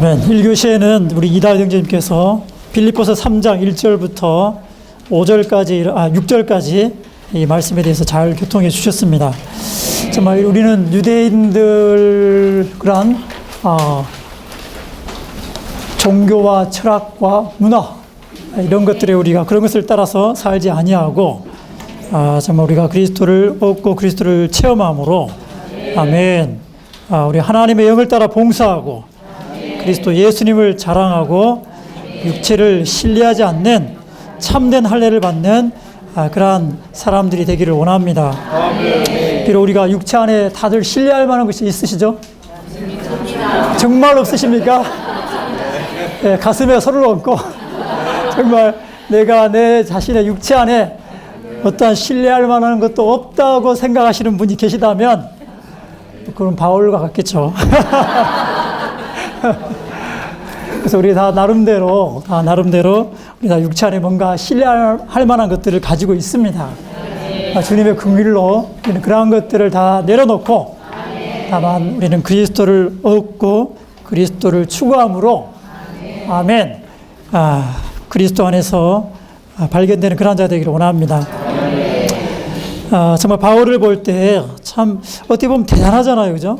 아멘. 1교시에는 우리 이다희 형제님께서 빌립보서 3장 1절부터 6절까지 이 말씀에 대해서 잘 교통해 주셨습니다. 정말 우리는 유대인들 그런 종교와 철학과 문화 이런 것들에 우리가 그런 것을 따라서 살지 아니하고 정말 우리가 그리스도를 얻고 그리스도를 체험함으로 아멘. 우리 하나님의 영을 따라 봉사하고 그리스도 예수님을 자랑하고 육체를 신뢰하지 않는 참된 할례를 받는 그러한 사람들이 되기를 원합니다. 비록 우리가 육체 안에 다들 신뢰할 만한 것이 있으시죠? 정말 없으십니까? 네, 가슴에 손을 얹고 정말 내가 내 자신의 육체 안에 어떠한 신뢰할 만한 것도 없다고 생각하시는 분이 계시다면 그럼 바울과 같겠죠. 그래서 우리 다 나름대로 우리 다 육체 안에 뭔가 신뢰할 만한 것들을 가지고 있습니다. 주님의 긍휼로 우리는 그러한 것들을 다 내려놓고 다만 우리는 그리스도를 얻고 그리스도를 추구함으로 아멘. 그리스도 안에서 발견되는 그런 자 되기를 원합니다. 정말 바울을 볼 때 참 어떻게 보면 대단하잖아요, 그죠?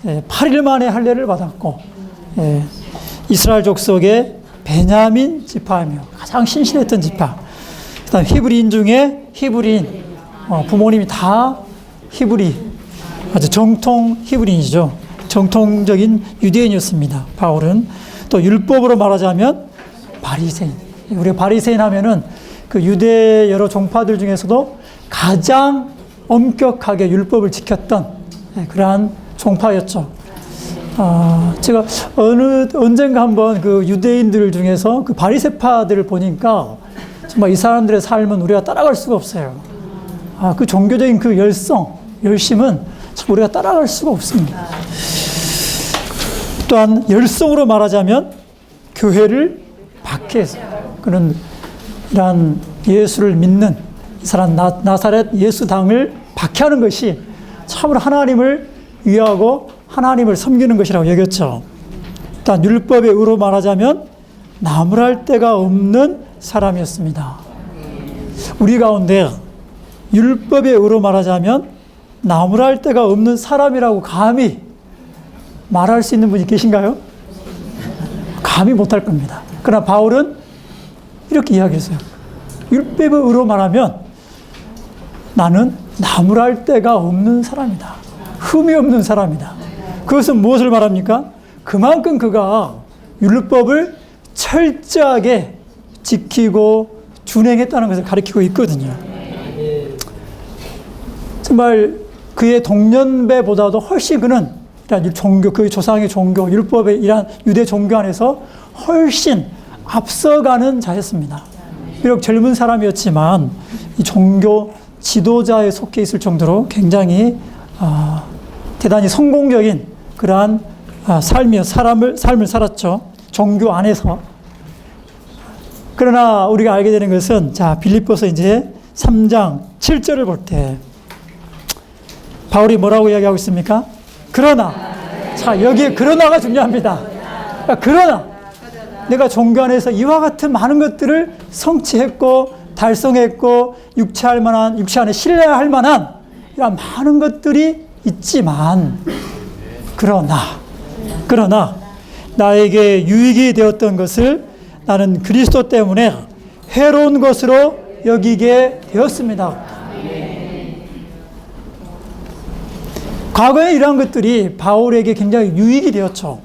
8일 만에 할례를 받았고 이스라엘 족속의 베냐민 지파이며 가장 신실했던 지파. 그다음 히브리인 중에 히브리인 부모님이 다 히브리 아주 정통 히브리인이죠. 정통적인 유대인이었습니다. 바울은 또 율법으로 말하자면 바리새인. 우리가 바리새인 하면은 그 유대 여러 종파들 중에서도 가장 엄격하게 율법을 지켰던 그러한 종파였죠. 제가 언젠가 한번 그 유대인들 중에서 그 바리새파들을 보니까 정말 이 사람들의 삶은 우리가 따라갈 수가 없어요. 그 종교적인 그 열심은 참 우리가 따라갈 수가 없습니다. 또한 열성으로 말하자면 교회를 박해해서 그런 이러한 예수를 믿는 이 사람 나사렛 예수당을 박해하는 것이 참으로 하나님을 위하고 하나님을 섬기는 것이라고 여겼죠. 일단 율법의 의로 말하자면 나무랄 데가 없는 사람이었습니다. 우리 가운데 율법의 의로 말하자면 나무랄 데가 없는 사람이라고 감히 말할 수 있는 분이 계신가요? 감히 못할 겁니다. 그러나 바울은 이렇게 이야기했어요. 율법의 의로 말하면 나는 나무랄 데가 없는 사람이다. 흠이 없는 사람이다. 그것은 무엇을 말합니까? 그만큼 그가 율법을 철저하게 지키고 준행했다는 것을 가리키고 있거든요. 정말 그의 동년배보다도 훨씬 그는 이런 종교, 그의 조상의 종교, 율법의 이런 유대 종교 안에서 훨씬 앞서가는 자였습니다. 비록 젊은 사람이었지만 이 종교 지도자에 속해 있을 정도로 굉장히 대단히 성공적인 그러한 삶을 살았죠. 종교 안에서. 그러나 우리가 알게 되는 것은 빌립보서 이제 3장 7절을 볼 때 바울이 뭐라고 이야기하고 있습니까? 그러나 여기에 그러나가 중요합니다. 그러나 내가 종교 안에서 이와 같은 많은 것들을 성취했고 달성했고 육체 안에 신뢰할 만한 이런 많은 것들이 있지만 그러나 나에게 유익이 되었던 것을 나는 그리스도 때문에 해로운 것으로 여기게 되었습니다. 과거에 이러한 것들이 바울에게 굉장히 유익이 되었죠.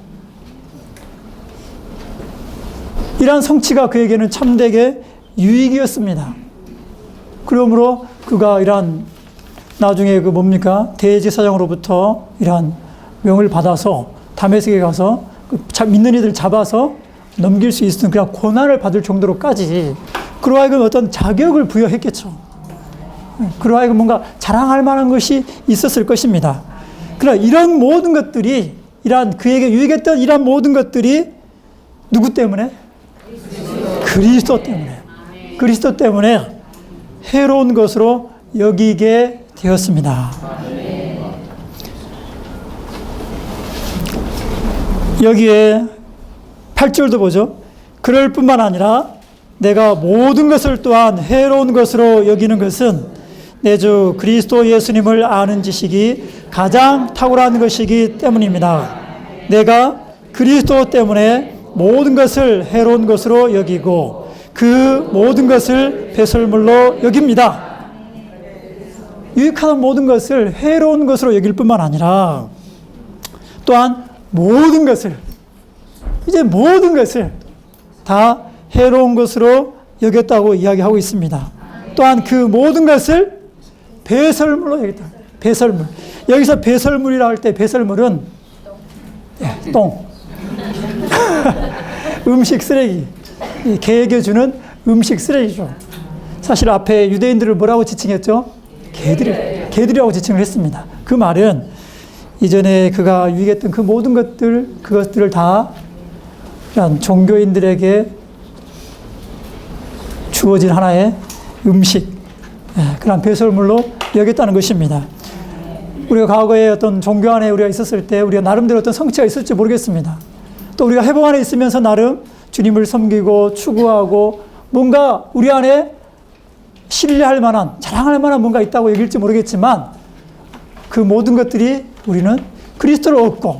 이러한 성취가 그에게는 참되게 유익이었습니다. 그러므로 그가 이러한 나중에 대제사장으로부터 이러한 명을 받아서 다메섹에 가서 믿는 이들 잡아서 넘길 수 있는 그런 고난을 받을 정도로까지 그로 하여금 어떤 자격을 부여했겠죠. 그로 하여금 뭔가 자랑할 만한 것이 있었을 것입니다. 그러나 이런 모든 것들이 그에게 유익했던 이런 모든 것들이 누구 때문에? 그리스도 때문에 해로운 것으로 여기게 되었습니다. 여기에 8절도 보죠. 그럴 뿐만 아니라 내가 모든 것을 또한 해로운 것으로 여기는 것은 내 주 그리스도 예수님을 아는 지식이 가장 탁월한 것이기 때문입니다. 내가 그리스도 때문에 모든 것을 해로운 것으로 여기고 그 모든 것을 배설물로 여깁니다. 유익하는 모든 것을 해로운 것으로 여길 뿐만 아니라 또한 모든 것을, 이제 모든 것을 다 해로운 것으로 여겼다고 이야기하고 있습니다. 또한 그 모든 것을 배설물로 여겼다. 배설물. 여기서 배설물이라 할 때 배설물은 똥. 음식 쓰레기. 개에게 주는 음식 쓰레기죠. 사실 앞에 유대인들을 뭐라고 지칭했죠? 개들이라고 지칭을 했습니다. 그 말은 이전에 그가 유익했던 그 모든 그것들을 다 종교인들에게 주어진 하나의 음식, 그런 배설물로 여겼다는 것입니다. 우리가 과거에 어떤 종교 안에 우리가 있었을 때 우리가 나름대로 어떤 성취가 있을지 모르겠습니다. 또 우리가 회복 안에 있으면서 나름 주님을 섬기고 추구하고 뭔가 우리 안에 신뢰할 만한, 자랑할 만한 뭔가 있다고 여길지 모르겠지만 그 모든 것들이 우리는 그리스도를 얻고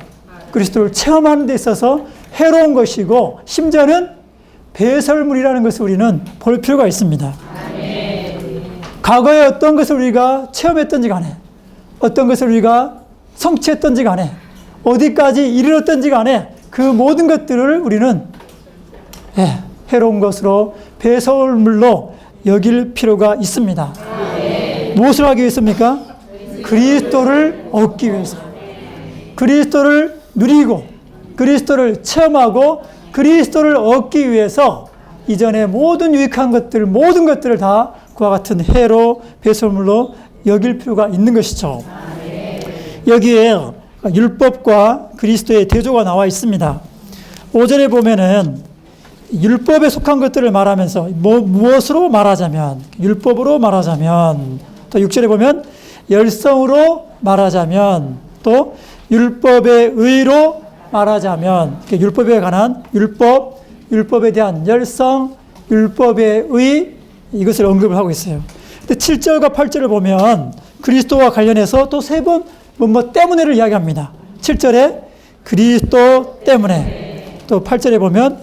그리스도를 체험하는 데 있어서 해로운 것이고 심지어는 배설물이라는 것을 우리는 볼 필요가 있습니다. 과거에 어떤 것을 우리가 체험했던지 간에 어떤 것을 우리가 성취했던지 간에 어디까지 이르렀던지 간에 그 모든 것들을 우리는 해로운 것으로 배설물로 여길 필요가 있습니다. 무엇을 하기 위해서입니까? 그리스도를 얻기 위해서. 그리스도를 누리고 그리스도를 체험하고 그리스도를 얻기 위해서 이전의 모든 유익한 것들, 모든 것들을 다 그와 같은 해로 배설물로 여길 필요가 있는 것이죠. 여기에 율법과 그리스도의 대조가 나와 있습니다. 5절에 보면은 율법에 속한 것들을 말하면서 무엇으로 말하자면, 율법으로 말하자면, 또 6절에 보면 열성으로 말하자면, 또 율법의 의로 말하자면, 율법에 관한 율법에 대한 열성, 율법의 의, 이것을 언급을 하고 있어요. 근데 7절과 8절을 보면 그리스도와 관련해서 또 세 번 뭐 때문에를 이야기합니다. 7절에 그리스도 때문에, 또 8절에 보면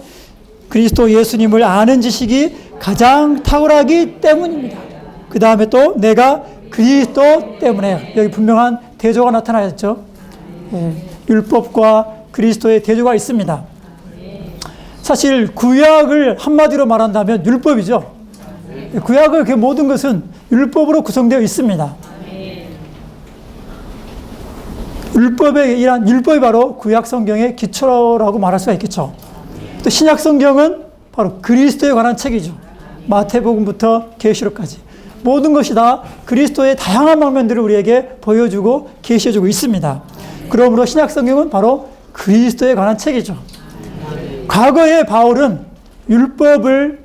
그리스도 예수님을 아는 지식이 가장 탁월하기 때문입니다. 그 다음에 또 내가 그리스도 때문에, 여기 분명한 대조가 나타나였죠. 율법과 그리스도의 대조가 있습니다. 사실 구약을 한마디로 말한다면 율법이죠. 구약의 그 모든 것은 율법으로 구성되어 있습니다. 율법이 바로 구약 성경의 기초라고 말할 수가 있겠죠. 또 신약 성경은 바로 그리스도에 관한 책이죠. 마태복음부터 계시록까지 모든 것이 다 그리스도의 다양한 방면들을 우리에게 보여주고 계시해주고 있습니다. 그러므로 신약 성경은 바로 그리스도에 관한 책이죠. 과거에 바울은 율법을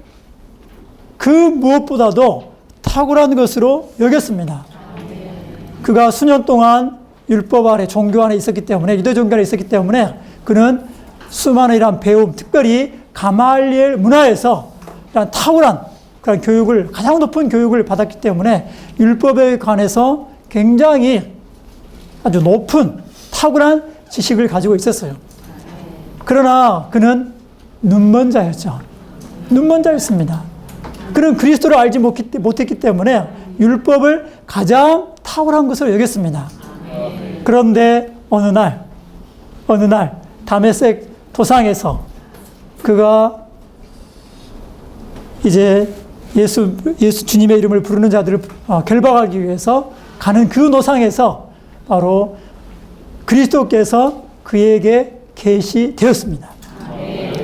그 무엇보다도 탁월한 것으로 여겼습니다. 그가 수년 동안 율법 아래, 종교 안에 있었기 때문에, 유대 종교 안에 있었기 때문에 그는 수많은 이런 배움, 특별히 가말리엘 문화에서 이런 탁월한 그런 교육을, 가장 높은 교육을 받았기 때문에 율법에 관해서 굉장히 아주 높은 탁월한 지식을 가지고 있었어요. 그러나 그는 눈먼 자였죠. 눈먼 자였습니다. 그는 그리스도를 알지 못했기 때문에 율법을 가장 탁월한 것으로 여겼습니다. 그런데 어느 날 다메섹 도상에서 그가 이제 예수 주님의 이름을 부르는 자들을 결박하기 위해서 가는 그 노상에서 바로 그리스도께서 그에게 계시되었습니다.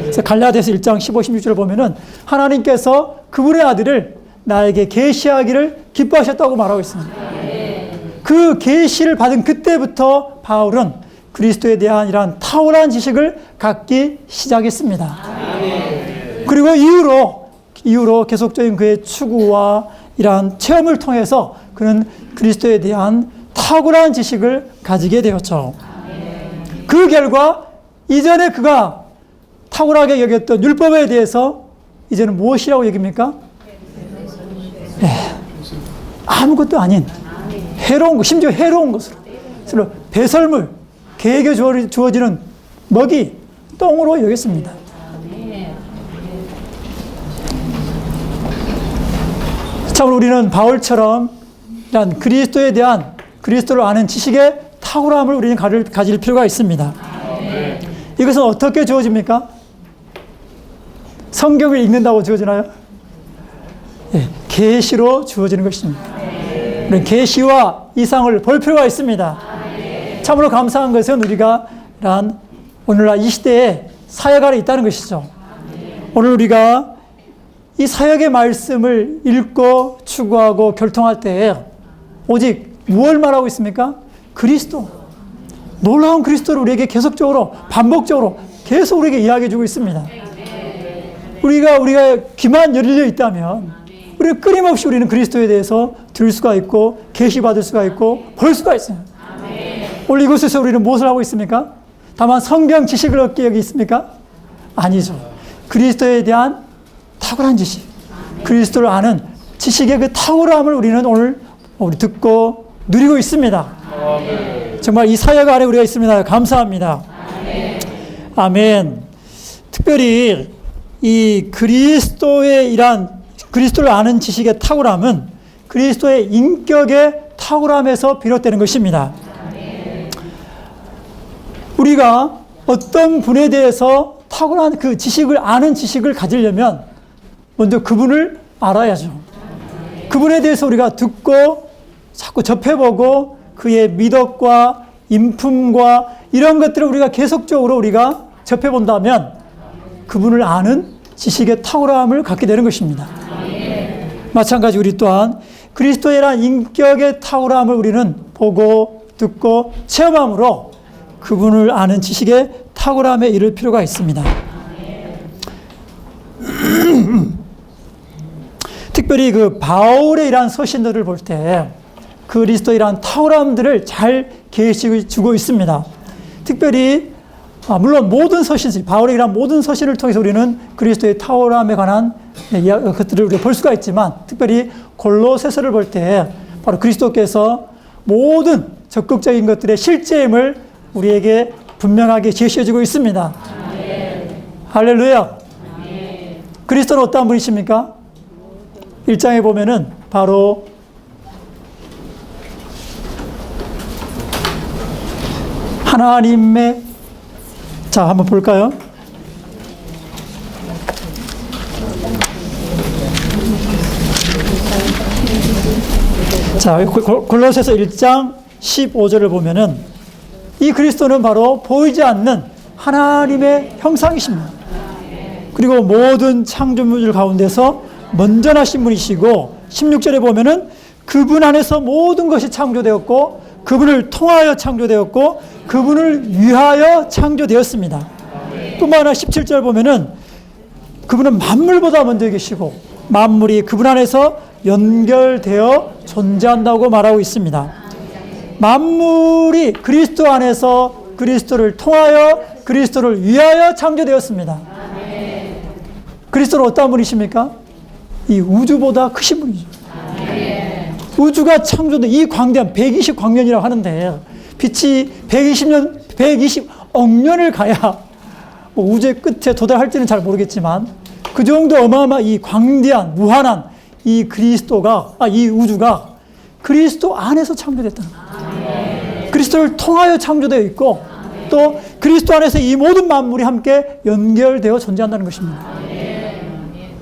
그래서 갈라디아서 1장 15, 16절을 보면은 하나님께서 그분의 아들을 나에게 계시하기를 기뻐하셨다고 말하고 있습니다. 그 계시를 받은 그때부터 바울은 그리스도에 대한 이러한 탁월한 지식을 갖기 시작했습니다. 그리고 이후로 계속적인 그의 추구와 이러한 체험을 통해서 그는 그리스도에 대한 탁월한 지식을 가지게 되었죠. 그 결과 이전에 그가 탁월하게 여겼던 율법에 대해서 이제는 무엇이라고 여깁니까? 네. 아무것도 아닌 해로운 것, 심지어 해로운 것으로 배설물, 개에게 주어지는 먹이, 똥으로 여겼습니다. 참으로 우리는 바울처럼 이런 그리스도에 대한 그리스도를 아는 지식의 탁월함을 우리는 가질 필요가 있습니다. 이것은 어떻게 주어집니까? 성경을 읽는다고 주어지나요? 예, 계시로 주어지는 것입니다. 우리는 계시와 이상을 볼 필요가 있습니다. 참으로 감사한 것은 우리가 이런 오늘날 이 시대에 사역 안에 있다는 것이죠. 오늘 우리가 이 사역의 말씀을 읽고 추구하고 결통할 때에 오직 무엇을 말하고 있습니까? 그리스도. 놀라운 그리스도를 우리에게 계속적으로 반복적으로 계속 우리에게 이야기해 주고 있습니다. 우리가 귀만 열려 있다면 우리는 끊임없이 우리는 그리스도에 대해서 들을 수가 있고 계시받을 수가 있고 볼 수가 있어요. 오늘 이곳에서 우리는 무엇을 하고 있습니까? 다만 성경 지식을 얻기 여기 있습니까? 아니죠. 그리스도에 대한 탁월한 지식, 그리스도를 아는 지식의 그 탁월함을 우리는 오늘 우리 듣고 누리고 있습니다. 정말 이 사역 안에 우리가 있습니다. 감사합니다. 아멘. 특별히 이 그리스도의 그리스도를 아는 지식의 탁월함은 그리스도의 인격의 탁월함에서 비롯되는 것입니다. 우리가 어떤 분에 대해서 탁월한 그 지식을 아는 지식을 가지려면 먼저 그분을 알아야죠. 그분에 대해서 우리가 듣고 자꾸 접해보고 그의 미덕과 인품과 이런 것들을 우리가 계속적으로 우리가 접해본다면 그분을 아는 지식의 탁월함을 갖게 되는 것입니다. 마찬가지 우리 또한 그리스도에 대한 인격의 탁월함을 우리는 보고 듣고 체험함으로 그분을 아는 지식의 탁월함에 이를 필요가 있습니다. 특별히 그 바울의 이러한 서신들을 볼 때 그리스도의 이러한 탁월함들을 잘 계시해 주고 있습니다. 특별히 물론 모든 서신, 바울의 이러한 모든 서신을 통해서 우리는 그리스도의 탁월함에 관한 것들을 우리가 볼 수가 있지만 특별히 골로새서를 볼 때 바로 그리스도께서 모든 적극적인 것들의 실제임을 우리에게 분명하게 제시해 주고 있습니다. 할렐루야. 그리스도는 어떤 분이십니까? 1장에 보면은 바로 하나님의, 자 한번 볼까요? 자 골로새서 1장 15절을 보면은 이 그리스도는 바로 보이지 않는 하나님의 형상이십니다. 그리고 모든 창조물 가운데서 먼저 나신 분이시고 16절에 보면은 그분 안에서 모든 것이 창조되었고 그분을 통하여 창조되었고 그분을 위하여 창조되었습니다. 뿐만 아니라 17절 보면은 그분은 만물보다 먼저 계시고 만물이 그분 안에서 연결되어 존재한다고 말하고 있습니다. 만물이 그리스도 안에서 그리스도를 통하여 그리스도를 위하여 창조되었습니다. 그리스도는 어떤 분이십니까? 이 우주보다 크신 분이죠. 우주가 창조된 이 광대한 120광년이라고 하는데 빛이 120억 년을 가야 뭐 우주의 끝에 도달할지는 잘 모르겠지만 그 정도 어마어마한 이 광대한 무한한 이 그리스도가 이 우주가 그리스도 안에서 창조됐다는 거예요. 그리스도를 통하여 창조되어 있고 또 그리스도 안에서 이 모든 만물이 함께 연결되어 존재한다는 것입니다.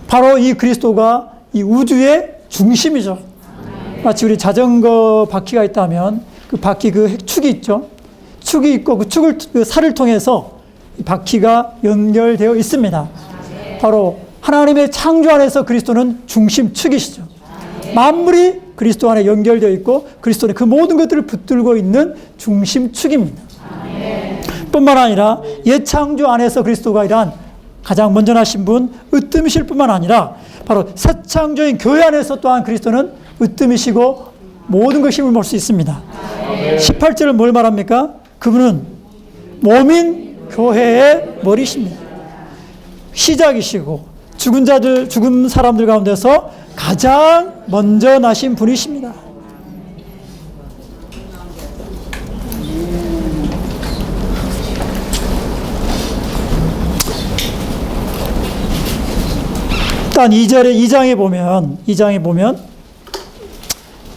바로 이 그리스도가 이 우주의 중심이죠. 마치 우리 자전거 바퀴가 있다면 그 바퀴 그 축이 있죠. 축이 있고 그 살을 통해서 이 바퀴가 연결되어 있습니다. 바로 하나님의 창조 안에서 그리스도는 중심축이시죠. 만물이 그리스도 안에 연결되어 있고 그리스도는 그 모든 것들을 붙들고 있는 중심축입니다. 뿐만 아니라 옛 창조 안에서 그리스도가 이란 가장 먼저 나신 분 으뜸이실 뿐만 아니라 바로 새 창조인 교회 안에서 또한 그리스도는 으뜸이시고 모든 것을 힘을 볼 수 있습니다. 18절은 뭘 말합니까? 그분은 몸인 교회의 머리십니다. 시작이시고 죽은 사람들 가운데서 가장 먼저 나신 분이십니다. 일단 2장에 보면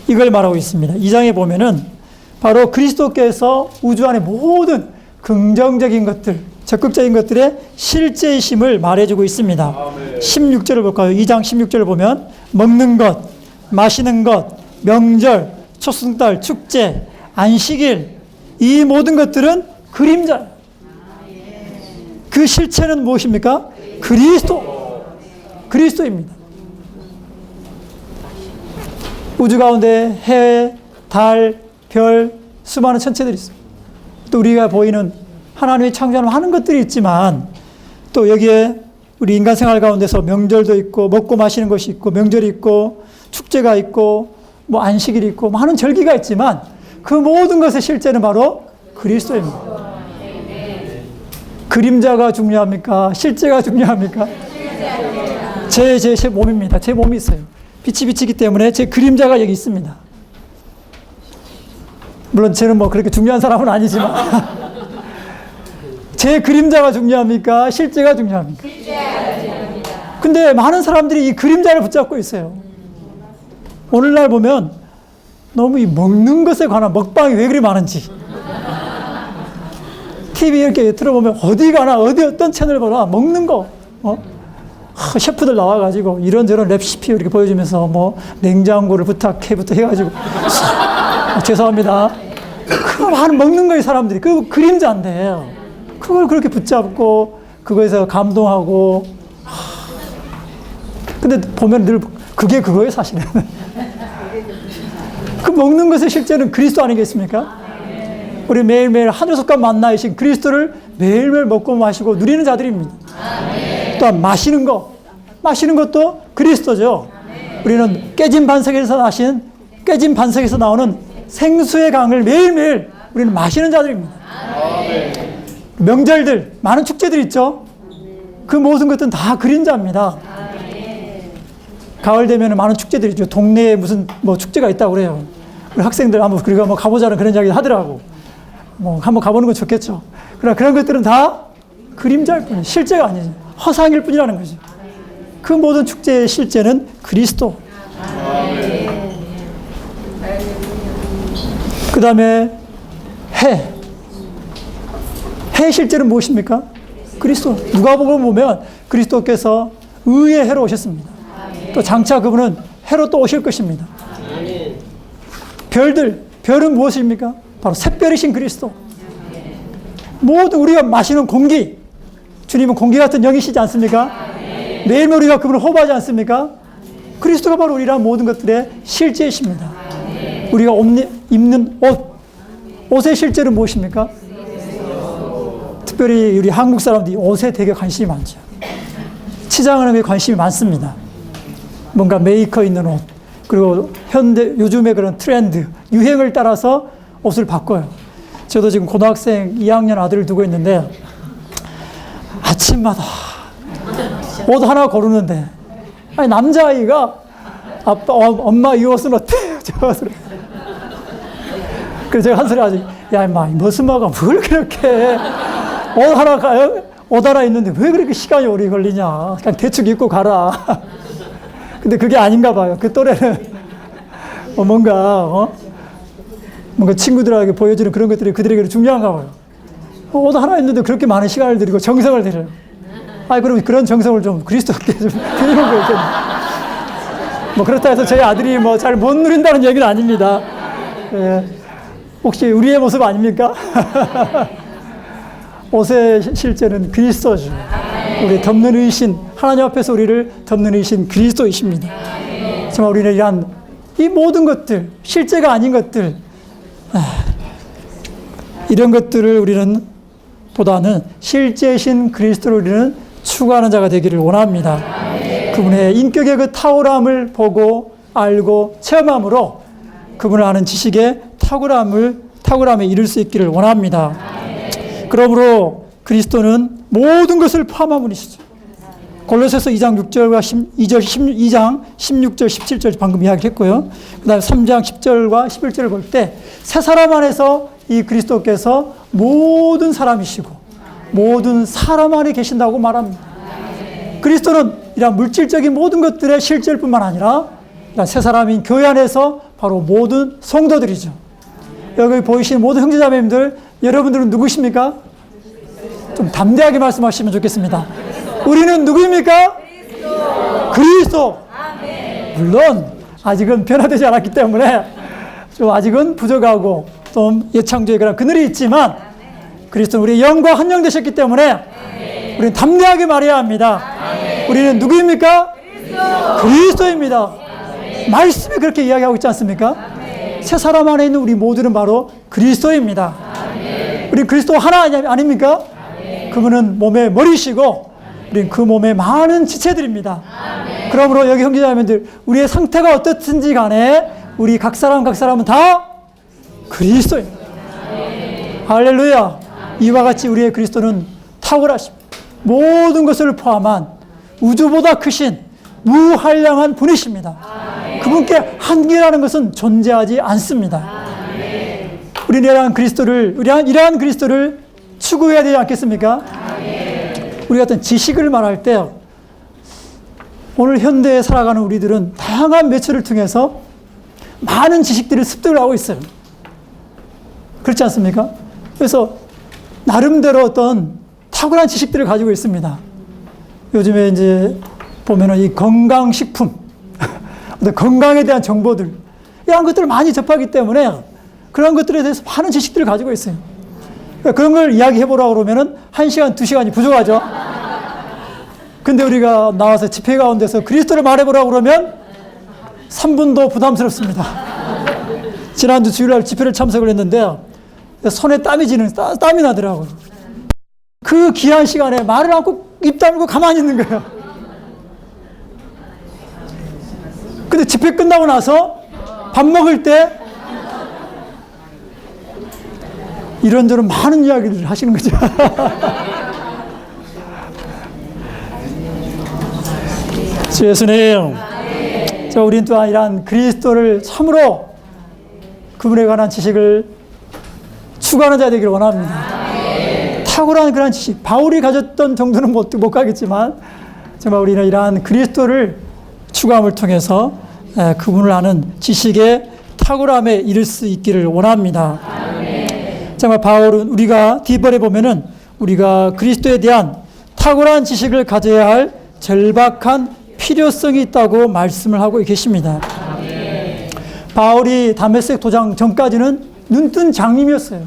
이걸 말하고 있습니다. 2장에 보면은 바로 그리스도께서 우주 안의 모든 긍정적인 것들, 적극적인 것들의 실제이심을 말해주고 있습니다. 16절을 볼까요? 2장 16절을 보면 먹는 것, 마시는 것, 명절, 초승달, 축제, 안식일, 이 모든 것들은 그림자예요. 그 실체는 무엇입니까? 그리스도입니다. 우주 가운데 해, 달, 별, 수많은 천체들이 있습니다. 또 우리가 보이는 하나님의 창조하는 많은 것들이 있지만 또 여기에 우리 인간 생활 가운데서 명절도 있고 먹고 마시는 것이 있고 명절이 있고 축제가 있고 뭐 안식일이 있고 많은 절기가 있지만 그 모든 것의 실제는 바로 그리스도입니다. 그림자가 중요합니까? 실제가 중요합니까? 제 몸입니다. 제 몸이 있어요. 빛이 비치기 때문에 제 그림자가 여기 있습니다. 물론 저는 뭐 그렇게 중요한 사람은 아니지만 제 그림자가 중요합니까? 실제가 중요합니까? 실제가 중요합니다. 근데 많은 사람들이 이 그림자를 붙잡고 있어요. 오늘날 보면 너무 이 먹는 것에 관한 먹방이 왜 그리 많은지 TV 이렇게 들어보면 어디 가나 어떤 채널 보나 먹는 거 셰프들 나와가지고 이런저런 레시피 이렇게 보여주면서 뭐 냉장고를 부탁해부터 해가지고 죄송합니다. 그 많은 먹는 거예요 사람들이. 그 그림자인데 그걸 그렇게 붙잡고 그거에서 감동하고 근데 보면 늘 그게 그거예요 사실은. 그 먹는 것의 실제는 그리스도 아니겠습니까? 우리 매일매일 하늘속과 만나이신 그리스도를 매일매일 먹고 마시고 누리는 자들입니다. 또한 마시는 것도 그리스도죠. 우리는 깨진 반석에서 나오는 생수의 강을 매일매일 우리는 마시는 자들입니다. 명절들, 많은 축제들 있죠. 그 모든 것들은 다 그림자입니다. 가을 되면 많은 축제들이 있죠. 동네에 무슨 뭐 축제가 있다고 그래요. 우리 학생들 한번 그리고 뭐 가보자는 그런 이야기 하더라고. 뭐 한번 가보는 건 좋겠죠. 그러나 그런 것들은 다 그림자일 뿐이에요. 실제가 아니죠. 허상일 뿐이라는 거죠. 그 모든 축제의 실제는 그리스도. 그 다음에 해의 실제는 무엇입니까? 그리스도. 누가복음 보면 그리스도께서 의의 해로 오셨습니다. 또 장차 그분은 해로 또 오실 것입니다. 별은 무엇입니까? 바로 샛별이신 그리스도. 모든 우리가 마시는 공기, 주님은 공기 같은 영이시지 않습니까? 매일 우리가 그분을 호흡하지 않습니까? 그리스도가 바로 우리란 모든 것들의 실제이십니다. 우리가 입는 옷의 실제는 무엇입니까? 특별히 우리 한국 사람들이 옷에 되게 관심이 많죠. 치장하는 데 관심이 많습니다. 뭔가 메이커 있는 옷, 그리고 요즘의 그런 트렌드, 유행을 따라서 옷을 바꿔요. 저도 지금 고등학생 2학년 아들을 두고 있는데 아침마다 옷 하나 고르는데 남자아이가 엄마 이 옷은 어때? 저 옷은 그래서 제가 한 소리 하지. 야 임마 머스마가 뭘 그렇게 옷 하나 있는데 왜 그렇게 시간이 오래 걸리냐. 그냥 대충 입고 가라. 근데 그게 아닌가 봐요. 그 또래는 뭔가 친구들에게 보여주는 그런 것들이 그들에게 중요한가 봐요. 옷 하나 있는데 그렇게 많은 시간을 들이고 정성을 들여요. 그럼 그런 정성을 좀 그리스도께 좀 드리는 거겠네. 뭐 그렇다 해서 저희 아들이 뭐 잘 못 누린다는 얘기는 아닙니다. 예. 혹시 우리의 모습 아닙니까? 옷의 실제는 그리스도죠. 우리 덮는 의신, 하나님 앞에서 우리를 덮는 의신 그리스도이십니다. 정말 우리는 이러한 이 모든 것들, 실제가 아닌 것들, 이런 것들을 우리는 보다는 실제이신 그리스도를 우리는 추구하는 자가 되기를 원합니다. 그분의 인격의 그 탁월함을 보고 알고 체험함으로 그분을 아는 지식의 탁월함에 이룰 수 있기를 원합니다. 그러므로 그리스도는 모든 것을 포함한 분이시죠. 골로새서 2장 6절과 2장 16절, 17절 방금 이야기했고요. 그 다음에 3장 10절과 11절을 볼 때 새 사람 안에서 이 그리스도께서 모든 사람이시고 모든 사람 안에 계신다고 말합니다. 그리스도는 이런 물질적인 모든 것들의 실제일 뿐만 아니라 새 사람인 교회 안에서 바로 모든 성도들이죠. 여기 보이시는 모든 형제자매님들, 여러분들은 누구십니까? 좀 담대하게 말씀하시면 좋겠습니다. 우리는 누구입니까? 그리스도. 물론 아직은 변화되지 않았기 때문에 좀 아직은 부족하고 좀 예창조의 그런 그늘이 있지만 그리스도는 우리의 영과 한 영 되셨기 때문에 우리는 담대하게 말해야 합니다. 우리는 누구입니까? 그리스도입니다. 말씀이 그렇게 이야기하고 있지 않습니까? 새 사람 안에 있는 우리 모두는 바로 그리스도입니다. 우리 그리스도 하나 아닙니까? 그분은 몸의 머리시고 우리는 그 몸의 많은 지체들입니다. 그러므로 여기 형제자매들, 우리의 상태가 어떻든지 간에 우리 각 사람은 다 그리스도입니다. 할렐루야. 이와 같이 우리의 그리스도는 탁월하십니다. 모든 것을 포함한 우주보다 크신 무한량한 분이십니다. 그분께 한계라는 것은 존재하지 않습니다. 우리는 이러한 그리스도를 추구해야 되지 않겠습니까? 우리가 어떤 지식을 말할 때 오늘 현대에 살아가는 우리들은 다양한 매체를 통해서 많은 지식들을 습득을 하고 있어요. 그렇지 않습니까? 그래서 나름대로 어떤 탁월한 지식들을 가지고 있습니다. 요즘에 이제 보면은 이 건강식품, 건강에 대한 정보들, 이런 것들을 많이 접하기 때문에 그런 것들에 대해서 많은 지식들을 가지고 있어요. 그런 걸 이야기해보라고 그러면은 1시간, 2시간이 부족하죠. 근데 우리가 나와서 집회 가운데서 그리스도를 말해보라고 그러면 3분도 부담스럽습니다. 지난주 주일날 집회를 참석을 했는데 손에 땀이 나더라고요. 그 귀한 시간에 말을 않고 입 다물고 가만히 있는 거예요. 근데 집회 끝나고 나서 밥 먹을 때 이런저런 많은 이야기를 하시는 거죠. 주 예수님, 우리는 또한 이러한 그리스도를 참으로 그분에 관한 지식을 추구하는 자 되기를 원합니다. 탁월한 그런 지식, 바울이 가졌던 정도는 못 가겠지만 정말 우리는 이러한 그리스도를 추구함을 통해서 그분을 아는 지식의 탁월함에 이를 수 있기를 원합니다. 정말 바울은 우리가 뒷벌에 보면은 우리가 그리스도에 대한 탁월한 지식을 가져야 할 절박한 필요성이 있다고 말씀을 하고 계십니다. 바울이 다메섹 도장 전까지는 눈뜬 장님이었어요.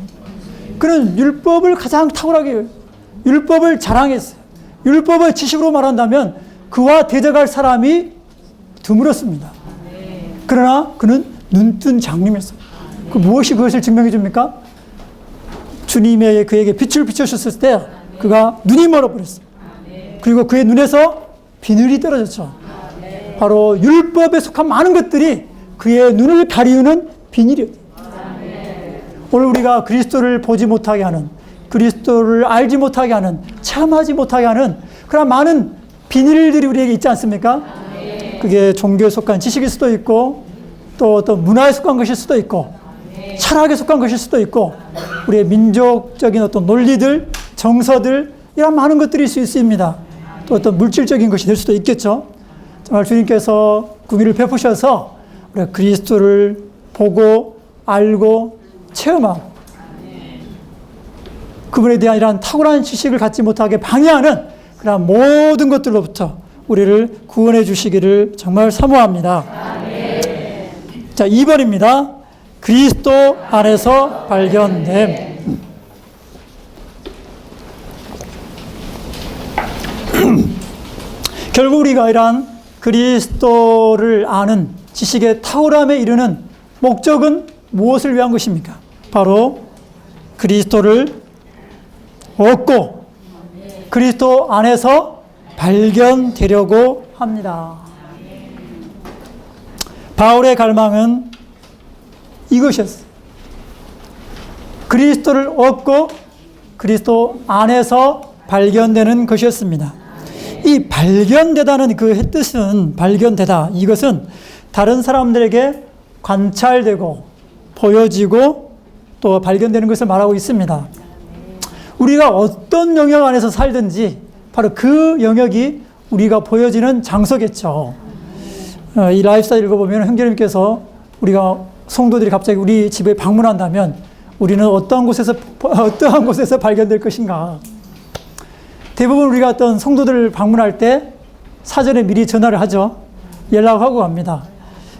그는 율법을 가장 탁월하게 율법을 자랑했어요. 율법을 지식으로 말한다면 그와 대적할 사람이 드물었습니다. 그러나 그는 눈뜬 장님이었어요. 무엇이 그것을 증명해 줍니까? 주님의 그에게 빛을 비춰주셨을 때 그가 눈이 멀어버렸어요. 그리고 그의 눈에서 비늘이 떨어졌죠. 바로 율법에 속한 많은 것들이 그의 눈을 가리우는 비닐이었죠. 오늘 우리가 그리스도를 보지 못하게 하는, 그리스도를 알지 못하게 하는, 체험하지 못하게 하는 그런 많은 비닐들이 우리에게 있지 않습니까? 그게 종교에 속한 지식일 수도 있고 또 어떤 문화에 속한 것일 수도 있고 철학에 속한 것일 수도 있고 우리의 민족적인 어떤 논리들, 정서들 이런 많은 것들이 있을 수 있습니다. 또 어떤 물질적인 것이 될 수도 있겠죠. 정말 주님께서 긍휼을 베푸셔서 우리가 그리스도를 보고 알고 체험하고 그분에 대한 이러한 탁월한 지식을 갖지 못하게 방해하는 그런 모든 것들로부터 우리를 구원해 주시기를 정말 사모합니다. 자, 2번입니다. 그리스도 안에서 발견됨. 결국 우리가 이러한 그리스도를 아는 지식의 탁월함에 이르는 목적은 무엇을 위한 것입니까? 바로 그리스도를 얻고 그리스도 안에서 발견되려고 합니다. 바울의 갈망은 이것이었어요. 그리스도를 얻고 그리스도 안에서 발견되는 것이었습니다. 이 발견되다는 그 뜻은 발견되다. 이것은 다른 사람들에게 관찰되고 보여지고 또 발견되는 것을 말하고 있습니다. 우리가 어떤 영역 안에서 살든지 바로 그 영역이 우리가 보여지는 장소겠죠. 이 라이프스타일 읽어보면 형제님께서 우리가 성도들이 갑자기 우리 집에 방문한다면 우리는 어떠한 곳에서 발견될 것인가. 대부분 우리가 어떤 성도들을 방문할 때 사전에 미리 전화를 하죠. 연락하고 갑니다.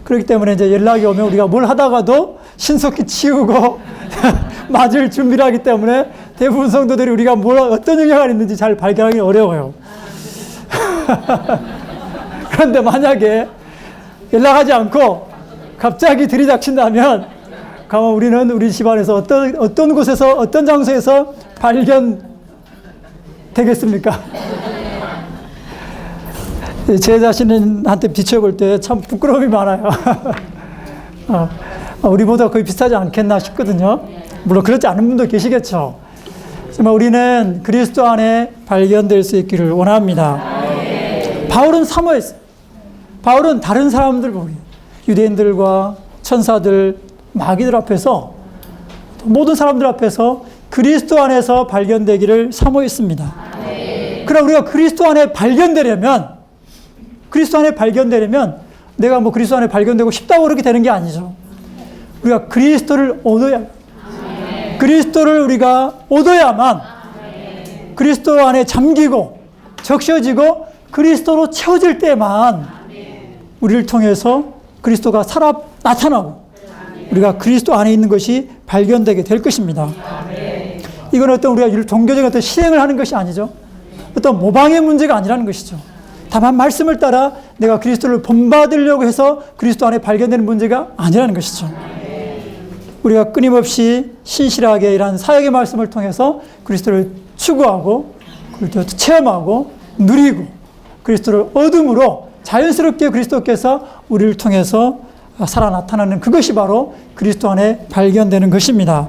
그렇기 때문에 이제 연락이 오면 우리가 뭘 하다가도 신속히 치우고 맞을 준비를 하기 때문에 대부분 성도들이 우리가 어떤 영향이 있는지 잘 발견하기 어려워요. 그런데 만약에 연락하지 않고 갑자기 들이닥친다면 가만 우리는 우리 집안에서 어떤 곳에서 어떤 장소에서 발견되겠습니까? 제 자신한테 비춰볼 때 참 부끄러움이 많아요. 우리보다 거의 비슷하지 않겠나 싶거든요. 물론 그렇지 않은 분도 계시겠죠. 정말 우리는 그리스도 안에 발견될 수 있기를 원합니다. 바울은 사모했어요. 바울은 다른 사람들 보기, 유대인들과 천사들, 마귀들 앞에서 모든 사람들 앞에서 그리스도 안에서 발견되기를 사모했습니다. 그럼 우리가 그리스도 안에 발견되려면 내가 뭐 그리스도 안에 발견되고 싶다고 그렇게 되는 게 아니죠. 우리가 그리스도를 우리가 얻어야만 그리스도 안에 잠기고 적셔지고 그리스도로 채워질 때만 우리를 통해서 그리스도가 살아 나타나고 우리가 그리스도 안에 있는 것이 발견되게 될 것입니다. 이건 어떤 우리가 종교적인 어떤 실행을 하는 것이 아니죠. 어떤 모방의 문제가 아니라는 것이죠. 다만 말씀을 따라 내가 그리스도를 본받으려고 해서 그리스도 안에 발견되는 문제가 아니라는 것이죠. 우리가 끊임없이 신실하게 이러한 사역의 말씀을 통해서 그리스도를 추구하고 그리스도를 체험하고 누리고 그리스도를 얻음으로 자연스럽게 그리스도께서 우리를 통해서 살아 나타나는 그것이 바로 그리스도 안에 발견되는 것입니다.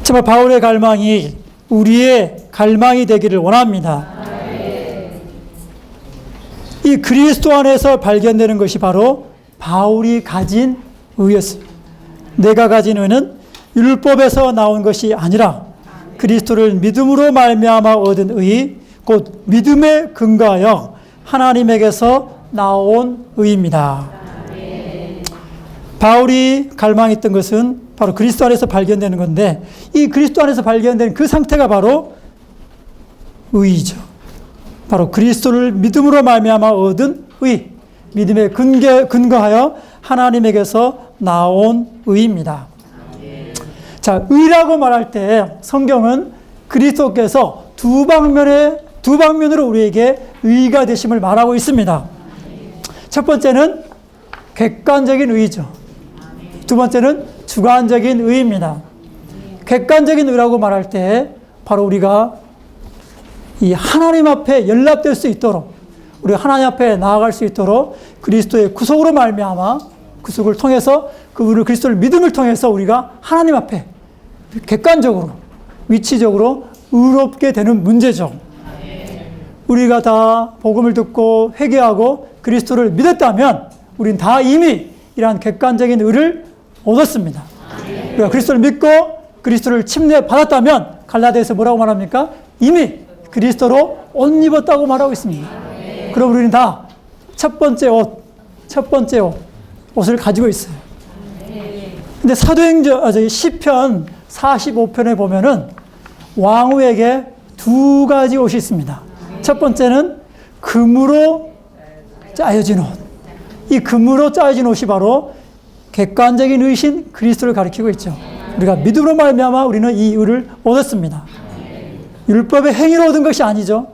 정말 바울의 갈망이 우리의 갈망이 되기를 원합니다. 이 그리스도 안에서 발견되는 것이 바로 바울이 가진 의였습니다. 내가 가진 의는 율법에서 나온 것이 아니라 그리스도를 믿음으로 말미암아 얻은 의, 곧 믿음에 근거하여 하나님에게서 나온 의입니다. 바울이 갈망했던 것은 바로 그리스도 안에서 발견되는 건데 이 그리스도 안에서 발견된 그 상태가 바로 의이죠. 바로 그리스도를 믿음으로 말미암아 얻은 의, 믿음에 근거하여 하나님에게서 나온 의입니다. 자, 의라고 말할 때 성경은 그리스도께서 두 방면으로 우리에게 의가 되심을 말하고 있습니다. 첫 번째는 객관적인 의죠. 두 번째는 주관적인 의입니다. 객관적인 의라고 말할 때 바로 우리가 이 하나님 앞에 연락될 수 있도록 우리가 하나님 앞에 나아갈 수 있도록 그리스도의 구속으로 말미암아 구속을 통해서 그분을 그리스도를 믿음을 통해서 우리가 하나님 앞에 객관적으로 위치적으로 의롭게 되는 문제죠. 우리가 다 복음을 듣고 회개하고 그리스도를 믿었다면 우리는 다 이미 이러한 객관적인 의를 얻었습니다. 우리가 그리스도를 믿고 그리스도를 침례받았다면 갈라디아에서 뭐라고 말합니까? 이미 그리스도로 옷 입었다고 말하고 있습니다. 그럼 우리는 다 첫 번째 옷을 가지고 있어요. 근데 시편 45편에 보면은 왕후에게 두 가지 옷이 있습니다. 첫 번째는 금으로 짜여진 옷. 이 금으로 짜여진 옷이 바로 객관적인 의신 그리스도를 가리키고 있죠. 우리가 믿음으로 말미암아 우리는 이 의를 얻었습니다. 율법의 행위로 얻은 것이 아니죠.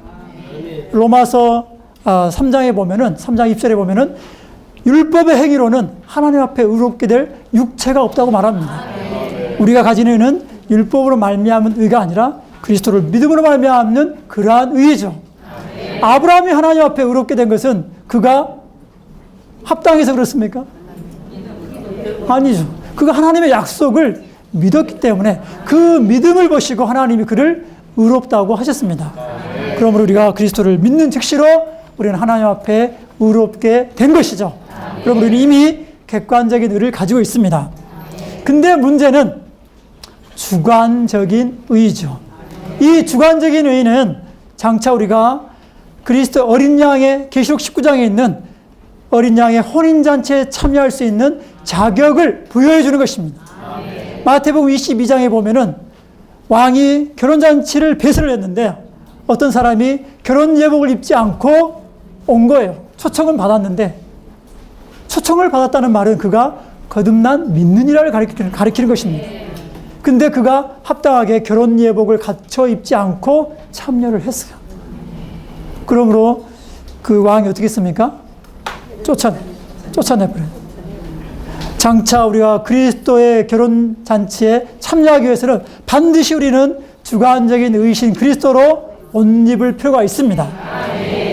로마서 3장에 보면은 3장 20절에 보면은 율법의 행위로는 하나님 앞에 의롭게 될 육체가 없다고 말합니다. 우리가 가진 의는 율법으로 말미암은 의가 아니라 그리스도를 믿음으로 말미암는 그러한 의죠. 아브라함이 하나님 앞에 의롭게 된 것은 그가 합당해서 그렇습니까? 아니죠. 그가 하나님의 약속을 믿었기 때문에 그 믿음을 보시고 하나님이 그를 의롭다고 하셨습니다. 그러므로 우리가 그리스도를 믿는 즉시로 우리는 하나님 앞에 의롭게 된 것이죠. 그러므로 우리는 이미 객관적인 의를 가지고 있습니다. 근데 문제는 주관적인 의죠. 이 주관적인 의는 장차 우리가 그리스도 어린 양의 계시록 19장에 있는 어린 양의 혼인잔치에 참여할 수 있는 자격을 부여해 주는 것입니다. 마태복음 22장에 보면은 왕이 결혼잔치를 배설을 했는데 어떤 사람이 결혼 예복을 입지 않고 온 거예요. 초청을 받았는데, 초청을 받았다는 말은 그가 거듭난 믿는이라를 가리키는 것입니다. 근데 그가 합당하게 결혼 예복을 갖춰 입지 않고 참여를 했어요. 그러므로 그 왕이 어떻게 했습니까? 쫓아내버려요. 장차 우리가 그리스도의 결혼 잔치에 참여하기 위해서는 반드시 우리는 주관적인 의신 그리스도로 옷 입을 필요가 있습니다.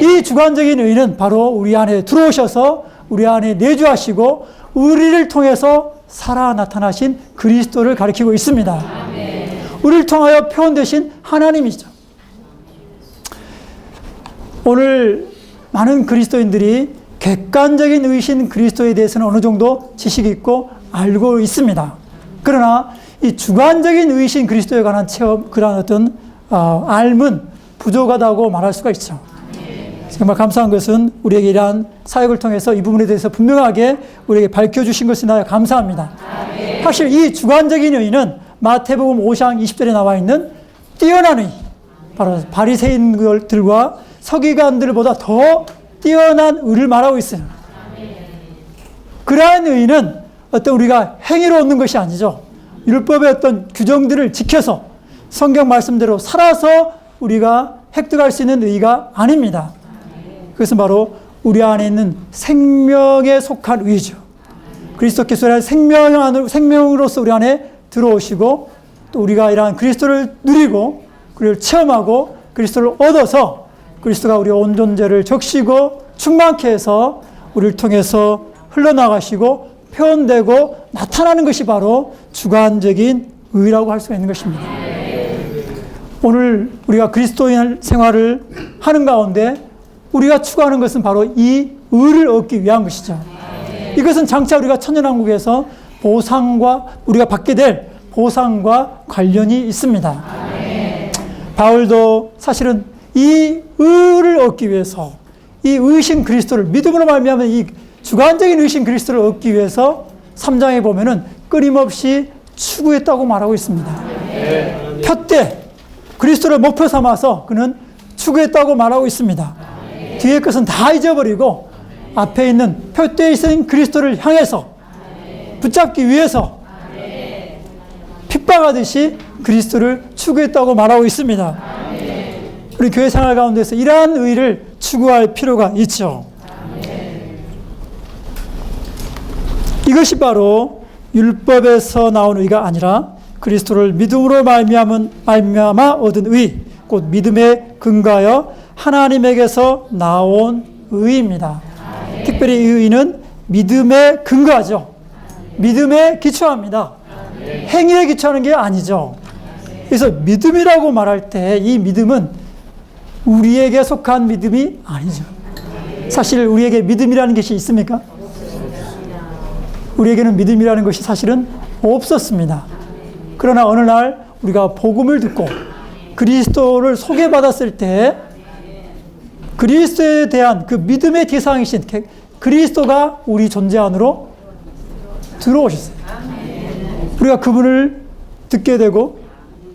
이 주관적인 의는 바로 우리 안에 들어오셔서 우리 안에 내주하시고 우리를 통해서 살아 나타나신 그리스도를 가리키고 있습니다. 우리를 통하여 표현되신 하나님이죠. 오늘 많은 그리스도인들이 객관적인 의신 그리스도에 대해서는 어느 정도 지식이 있고 알고 있습니다. 그러나 이 주관적인 의신 그리스도에 관한 체험, 그러한 어떤 알문 부족하다고 말할 수가 있죠. 정말 감사한 것은 우리에게 이러한 사역을 통해서 이 부분에 대해서 분명하게 우리에게 밝혀주신 것이나 감사합니다. 사실 이 주관적인 의는 마태복음 5장 20절에 나와 있는 뛰어난 의, 바로 바리새인들과 서기관들보다 더 뛰어난 의를 말하고 있어요. 그러한 의는 어떤 우리가 행위로 얻는 것이 아니죠. 율법의 어떤 규정들을 지켜서 성경 말씀대로 살아서 우리가 획득할 수 있는 의가 아닙니다. 그것은 바로 우리 안에 있는 생명에 속한 의죠. 그리스도께서 생명으로서 우리 안에 들어오시고 또 우리가 이러한 그리스도를 누리고 그리스도를 체험하고 그리스도를 얻어서 그리스도가 우리의 온 존재를 적시고 충만케 해서 우리를 통해서 흘러나가시고 표현되고 나타나는 것이 바로 주관적인 의라고 할 수가 있는 것입니다. 오늘 우리가 그리스도인 생활을 하는 가운데 우리가 추구하는 것은 바로 이 의를 얻기 위한 것이죠. 이것은 장차 우리가 천년왕국에서 우리가 받게 될 보상과 관련이 있습니다. 바울도 사실은 이 의를 얻기 위해서 이 의신 그리스도를 믿음으로 말미암아 이 주관적인 의신 그리스도를 얻기 위해서 3장에 보면은 끊임없이 추구했다고 말하고 있습니다. 표대 그리스도를 목표 삼아서 그는 추구했다고 말하고 있습니다. 뒤의 것은 다 잊어버리고 앞에 있는 표대에 있는 그리스도를 향해서 붙잡기 위해서 핍박하듯이 그리스도를 추구했다고 말하고 있습니다. 우리 교회 생활 가운데서 이러한 의를 추구할 필요가 있죠. 이것이 바로 율법에서 나온 의가 아니라 그리스도를 믿음으로 말미암아 얻은 의, 곧 믿음에 근거하여 하나님에게서 나온 의입니다. 특별히 이 의는 믿음에 근거하죠. 믿음에 기초합니다. 행위에 기초하는 게 아니죠. 그래서 믿음이라고 말할 때 이 믿음은 우리에게 속한 믿음이 아니죠. 사실 우리에게 믿음이라는 것이 있습니까? 우리에게는 믿음이라는 것이 사실은 없었습니다. 그러나 어느 날 우리가 복음을 듣고 그리스도를 소개받았을 때 그리스도에 대한 그 믿음의 대상이신 그리스도가 우리 존재 안으로 들어오셨어요. 우리가 그분을 듣게 되고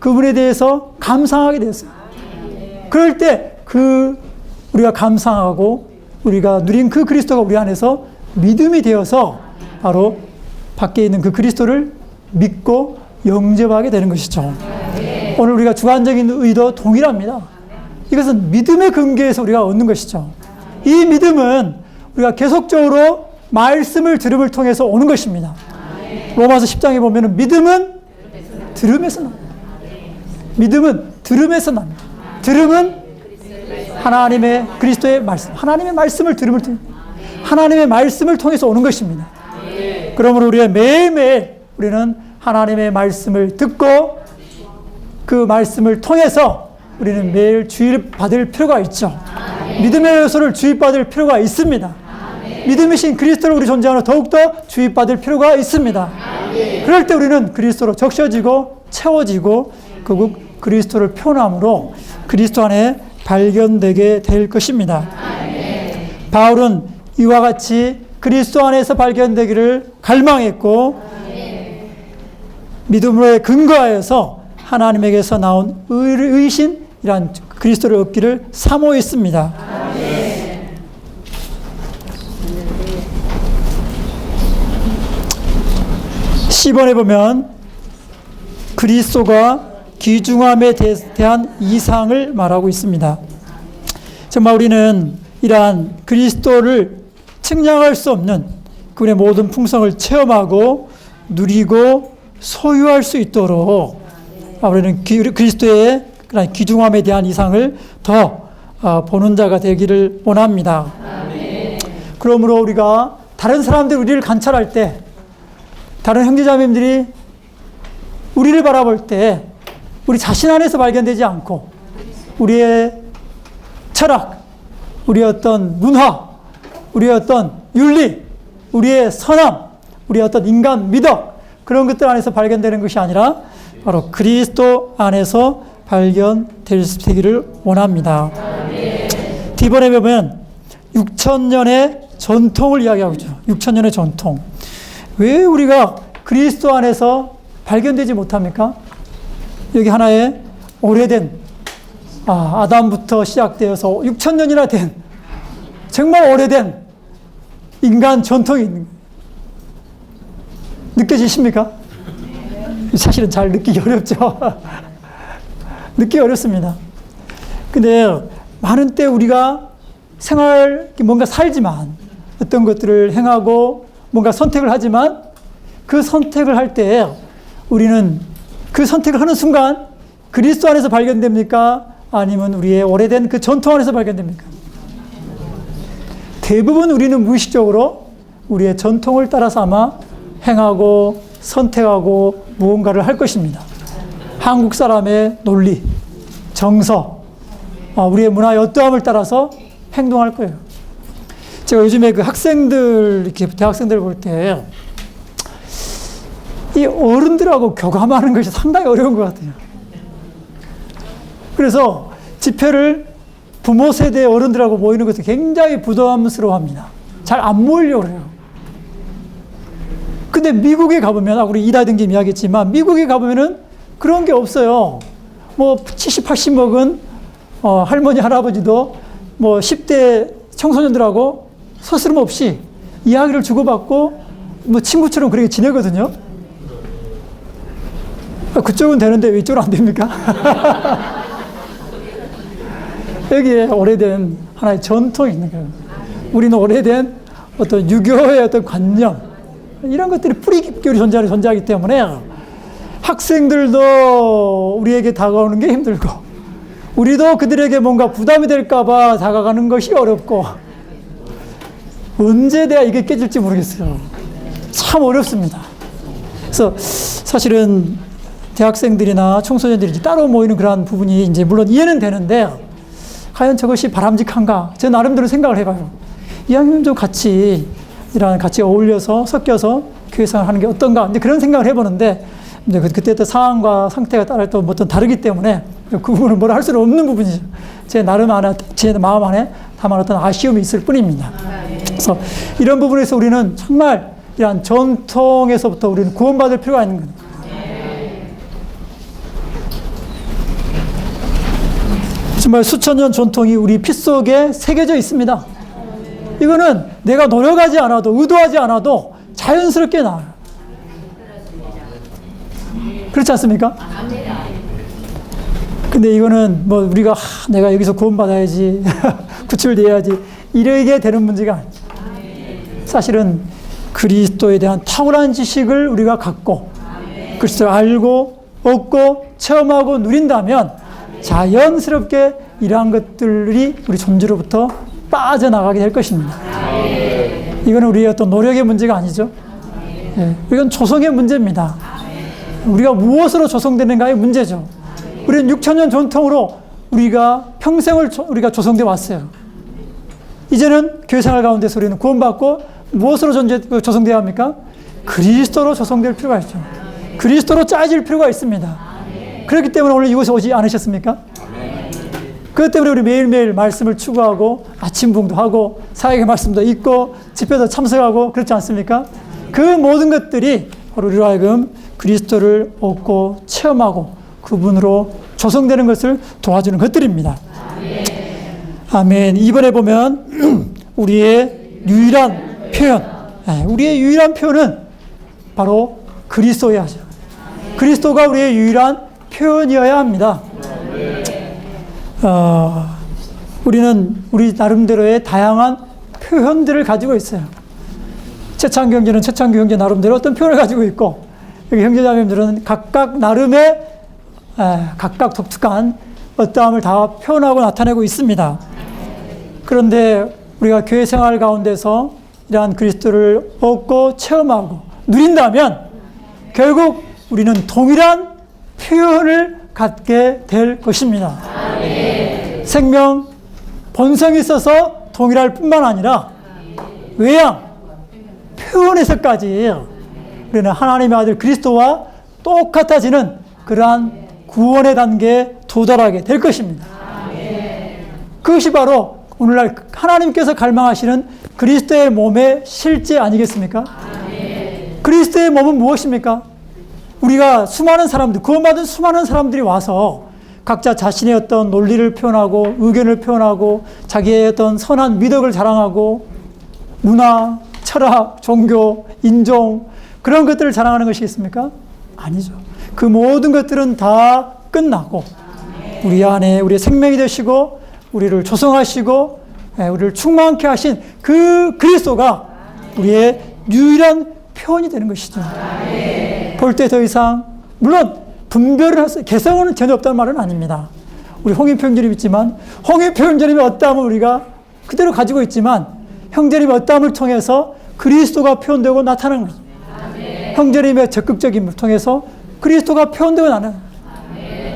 그분에 대해서 감상하게 되었어요. 그럴 때 우리가 감상하고 우리가 누린 그 그리스도가 우리 안에서 믿음이 되어서 바로 밖에 있는 그 그리스도를 믿고 영접하게 되는 것이죠. 오늘 우리가 주관적인 의도 동일합니다. 이것은 믿음의 근거에서 우리가 얻는 것이죠. 이 믿음은 우리가 계속적으로 말씀을 들음을 통해서 오는 것입니다. 로마서 10장에 보면 믿음은 들음에서 납니다. 믿음은 들음에서 납니다. 들음은 하나님의 그리스도의 말씀, 하나님의 말씀을 들음을 통해 하나님의 말씀을 통해서 오는 것입니다. 그러므로 우리가 매일매일 우리는 하나님의 말씀을 듣고 그 말씀을 통해서 우리는 매일 주입받을 필요가 있죠. 믿음의 요소를 주입받을 필요가 있습니다. 믿음이신 그리스도로 우리 존재하는 더욱더 주입받을 필요가 있습니다. 그럴 때 우리는 그리스도로 적셔지고 채워지고 결국 그리스도를 표현함으로 그리스도 안에 발견되게 될 것입니다. 바울은 이와 같이 그리스도 안에서 발견되기를 갈망했고 믿음으로의 근거하여서 하나님에게서 나온 의신이란 그리스도를 얻기를 사모했습니다. 10번에 보면 그리스도가 귀중함에 대한 이상을 말하고 있습니다. 정말 우리는 이러한 그리스도를 측량할 수 없는 그분의 모든 풍성을 체험하고 누리고 소유할 수 있도록 우리는 그리스도의 그런 귀중함에 대한 이상을 더 보는 자가 되기를 원합니다. 그러므로 우리가 다른 사람들이 우리를 관찰할 때, 다른 형제자매님들이 우리를 바라볼 때 우리 자신 안에서 발견되지 않고 우리의 철학, 우리의 어떤 문화, 우리의 어떤 윤리, 우리의 선함, 우리의 어떤 인간 미덕, 그런 것들 안에서 발견되는 것이 아니라 바로 그리스도 안에서 발견되기를 원합니다. 디번에 보면 6,000년의 전통을 이야기하고 있죠. 6,000년의 전통. 왜 우리가 그리스도 안에서 발견되지 못합니까? 여기 하나의 오래된 아담부터 시작되어서 6,000년이나 된 정말 오래된 인간 전통이 있는 거예요. 느껴지십니까? 사실은 잘 느끼기 어렵죠. 느끼기 어렵습니다. 근데 많은 때 우리가 뭔가 살지만 어떤 것들을 행하고 뭔가 선택을 하지만 그 선택을 할 때 우리는 그 선택을 하는 순간 그리스도 안에서 발견됩니까? 아니면 우리의 오래된 그 전통 안에서 발견됩니까? 대부분 우리는 무의식적으로 우리의 전통을 따라서 아마 행하고 선택하고 무언가를 할 것입니다. 한국 사람의 논리, 정서, 우리의 문화의 어떠함을 따라서 행동할 거예요. 제가 요즘에 그 학생들, 이렇게 대학생들 볼 때, 이 어른들하고 교감하는 것이 상당히 어려운 것 같아요. 그래서 집회를 부모 세대의 어른들하고 모이는 것도 굉장히 부담스러워 합니다. 잘 안 모이려고 그래요. 근데 미국에 가보면, 우리 이다등님 이야기했지만, 미국에 가보면은 그런 게 없어요. 뭐, 70, 80 먹은, 할머니, 할아버지도 뭐, 10대 청소년들하고 서스럼 없이 이야기를 주고받고, 뭐, 친구처럼 그렇게 지내거든요. 그쪽은 되는데 왜 이쪽은 안 됩니까? 여기에 오래된 하나의 전통이 있는 거예요. 우리는 오래된 어떤 유교의 어떤 관념, 이런 것들이 뿌리 깊게 우리 존재하기 때문에 학생들도 우리에게 다가오는 게 힘들고 우리도 그들에게 뭔가 부담이 될까봐 다가가는 것이 어렵고 언제 내가 이게 깨질지 모르겠어요. 참 어렵습니다. 그래서 사실은 대학생들이나 청소년들이 따로 모이는 그러한 부분이 이제 물론 이해는 되는데 과연 저것이 바람직한가? 제 나름대로 생각을 해봐요. 이왕이면 같이 어울려서 섞여서 교회 생활 하는 게 어떤가? 이제 그런 생각을 해보는데 이제 그때 또 상황과 상태가 따라 또 어떤 다르기 때문에 그 부분은 뭐라 할 수는 없는 부분이죠. 제 나름 안에, 제 마음 안에 다만 어떤 아쉬움이 있을 뿐입니다. 그래서 이런 부분에서 우리는 정말 이러한 전통에서부터 우리는 구원받을 필요가 있는 겁니다. 정말 수천 년 전통이 우리 피 속에 새겨져 있습니다. 이거는 내가 노력하지 않아도, 의도하지 않아도 자연스럽게 나와요. 그렇지 않습니까? 근데 이거는 뭐 우리가 내가 여기서 구원받아야지, 구출돼야지, 이러게 되는 문제가 아니죠. 사실은 그리스도에 대한 탁월한 지식을 우리가 갖고 그리스도를 알고 얻고 체험하고 누린다면 자연스럽게 이러한 것들이 우리 존재로부터 빠져나가게 될 것입니다. 이거는 우리의 어떤 노력의 문제가 아니죠. 이건 조성의 문제입니다. 우리가 무엇으로 조성되는가의 문제죠. 우리는 6,000년 전통으로 우리가 평생을 우리가 조성되어 왔어요. 이제는 교회 생활 가운데서 우리는 구원받고 무엇으로 조성되어야 합니까? 그리스도로 조성될 필요가 있죠. 그리스도로 짜질 필요가 있습니다. 그렇기 때문에 오늘 이곳에 오지 않으셨습니까? 그렇기 때문에 우리 매일매일 말씀을 추구하고 아침 부흥도 하고 사역의 말씀도 읽고 집회도 참석하고 그렇지 않습니까? 그 모든 것들이 바로 우리로 하여금 그리스도를 얻고 체험하고 그분으로 조성되는 것을 도와주는 것들입니다. 아멘. 이번에 보면 우리의 유일한 표현, 우리의 유일한 표현은 바로 그리스도여야 하죠. 그리스도가 우리의 유일한 표현이어야 합니다. 우리는 우리 나름대로의 다양한 표현들을 가지고 있어요. 최창규 형제는 최창규 형제 나름대로 어떤 표현을 가지고 있고, 여기 형제자매들은 각각 나름의 각각 독특한 어떠함을 다 표현하고 나타내고 있습니다. 그런데 우리가 교회 생활 가운데서 이러한 그리스도를 얻고 체험하고 누린다면 결국 우리는 동일한 표현을 갖게 될 것입니다. 생명, 본성이 있어서 동일할 뿐만 아니라 외양, 표현에서까지 우리는 하나님의 아들 그리스도와 똑같아지는 그러한 구원의 단계에 도달하게 될 것입니다. 그것이 바로 오늘날 하나님께서 갈망하시는 그리스도의 몸의 실제 아니겠습니까? 그리스도의 몸은 무엇입니까? 우리가 수많은 사람들, 구원받은 수많은 사람들이 와서 각자 자신의 어떤 논리를 표현하고 의견을 표현하고 자기의 어떤 선한 미덕을 자랑하고 문화, 철학, 종교, 인종 그런 것들을 자랑하는 것이 있습니까? 아니죠. 그 모든 것들은 다 끝나고 우리 안에 우리의 생명이 되시고 우리를 조성하시고 우리를 충만케 하신 그 그리스도가 우리의 유일한 표현이 되는 것이죠. 볼 때 더 이상 물론 분별을 해서 개성은 전혀 없다는 말은 아닙니다. 우리 홍익표 형제님 있지만 홍익표 형제님의 어떠함을 우리가 그대로 가지고 있지만 형제님의 어떠함을 통해서 그리스도가 표현되고 나타나는 거죠. 형제님의 적극적임을 통해서 그리스도가 표현되고 나타나는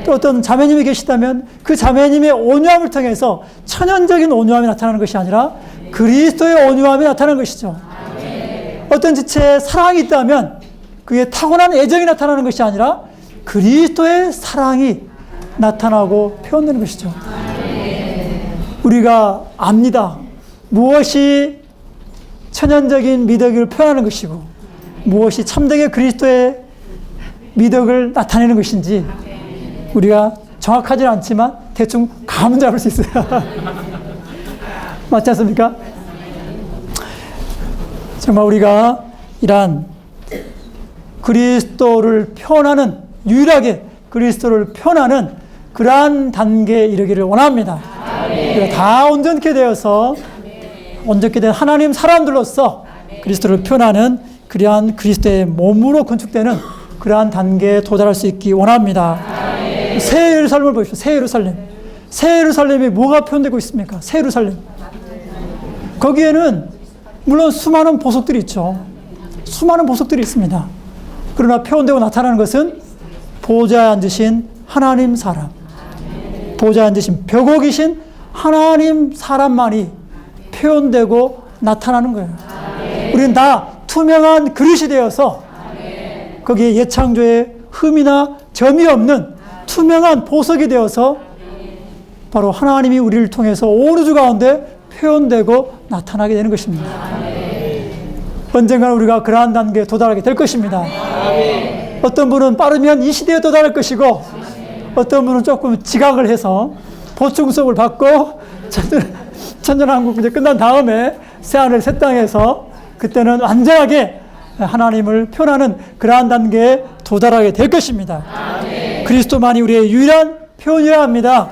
또 어떤 자매님이 계시다면 그 자매님의 온유함을 통해서 천연적인 온유함이 나타나는 것이 아니라 그리스도의 온유함이 나타나는 것이죠. 어떤 지체에 사랑이 있다면 그게 타고난 애정이 나타나는 것이 아니라 그리스도의 사랑이 나타나고 표현되는 것이죠. 우리가 압니다. 무엇이 천연적인 미덕을 표현하는 것이고 무엇이 참되게 그리스도의 미덕을 나타내는 것인지 우리가 정확하지는 않지만 대충 감은 잡을 수 있어요. 맞지 않습니까? 정말 우리가 이러한 그리스도를 표현하는 유일하게 그리스도를 표현하는 그러한 단계에 이르기를 원합니다. 우리가 다 온전케 되어서 온전케 된 하나님 사람들로서 그리스도를 표현하는 그러한 그리스도의 몸으로 건축되는 그러한 단계에 도달할 수 있기 원합니다. 새 예루살렘을 보십시오. 새 예루살렘. 새 예루살렘이 뭐가 표현되고 있습니까? 새 예루살렘. 거기에는 물론 수많은 보석들이 있죠. 수많은 보석들이 있습니다. 그러나 표현되고 나타나는 것은 보좌에 앉으신 하나님 사람, 보좌에 앉으신 벽옥이신 하나님 사람만이 표현되고 나타나는 거예요. 우리는 다 투명한 그릇이 되어서 거기에 예창조의 흠이나 점이 없는 투명한 보석이 되어서 바로 하나님이 우리를 통해서 온 우주 가운데 표현되고 나타나게 되는 것입니다. 언젠가는 우리가 그러한 단계에 도달하게 될 것입니다. 어떤 분은 빠르면 이 시대에 도달할 것이고 어떤 분은 조금 지각을 해서 보충수업을 받고 천년왕국 이제 끝난 다음에 새하늘 새 땅에서 그때는 완전하게 하나님을 표현하는 그러한 단계에 도달하게 될 것입니다. 그리스도만이 우리의 유일한 표현이어야 합니다.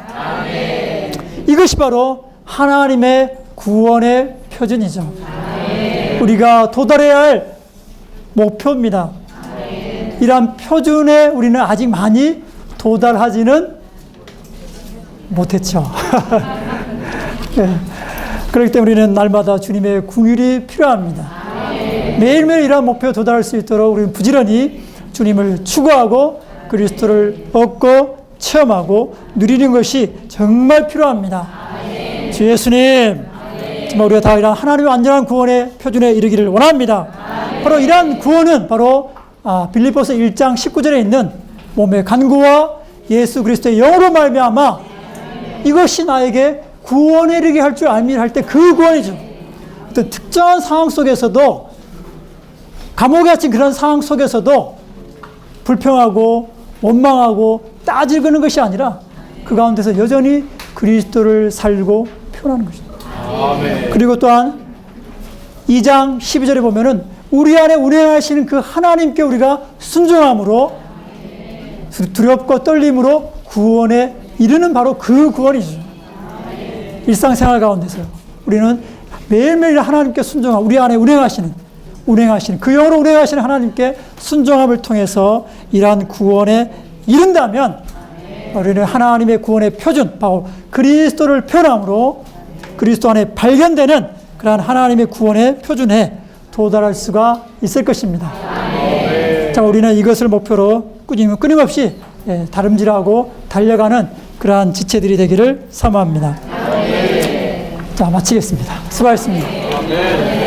이것이 바로 하나님의 구원의 표준이죠. 우리가 도달해야 할 목표입니다. 이러한 표준에 우리는 아직 많이 도달하지는 못했죠. 네. 그렇기 때문에 우리는 날마다 주님의 긍휼이 필요합니다. 매일매일 이러한 목표에 도달할 수 있도록 우리는 부지런히 주님을 추구하고 그리스도를 얻고 체험하고 누리는 것이 정말 필요합니다. 주 예수님, 정말 우리가 다 이런 하나님의 완전한 구원의 표준에 이르기를 원합니다. 바로 이러한 구원은 바로 빌립보서 1장 19절에 있는 몸의 간구와 예수 그리스도의 영으로 말미암아 이것이 나에게 구원에 이르게 할 줄 알미 할 때 그 구원이죠. 어떤 특정한 상황 속에서도, 감옥에 갇힌 그런 상황 속에서도 불평하고 원망하고 따지는 것이 아니라 그 가운데서 여전히 그리스도를 살고 표현하는 것입니다. 아멘. 그리고 또한 2장 12절에 보면은 우리 안에 운행하시는 그 하나님께 우리가 순종함으로 두렵고 떨림으로 구원에 이르는 바로 그 구원이죠. 일상생활 가운데서 우리는 매일매일 하나님께 순종하고 우리 안에 운행하시는 그 영으로 운행하시는 하나님께 순종함을 통해서 이러한 구원에 이른다면 우리는 하나님의 구원의 표준, 바로 그리스도를 표현함으로 그리스도 안에 발견되는 그러한 하나님의 구원의 표준에 도달할 수가 있을 것입니다. 자, 우리는 이것을 목표로 끊임없이 다름질하고 달려가는 그러한 지체들이 되기를 사모합니다. 자, 마치겠습니다. 수고하셨습니다.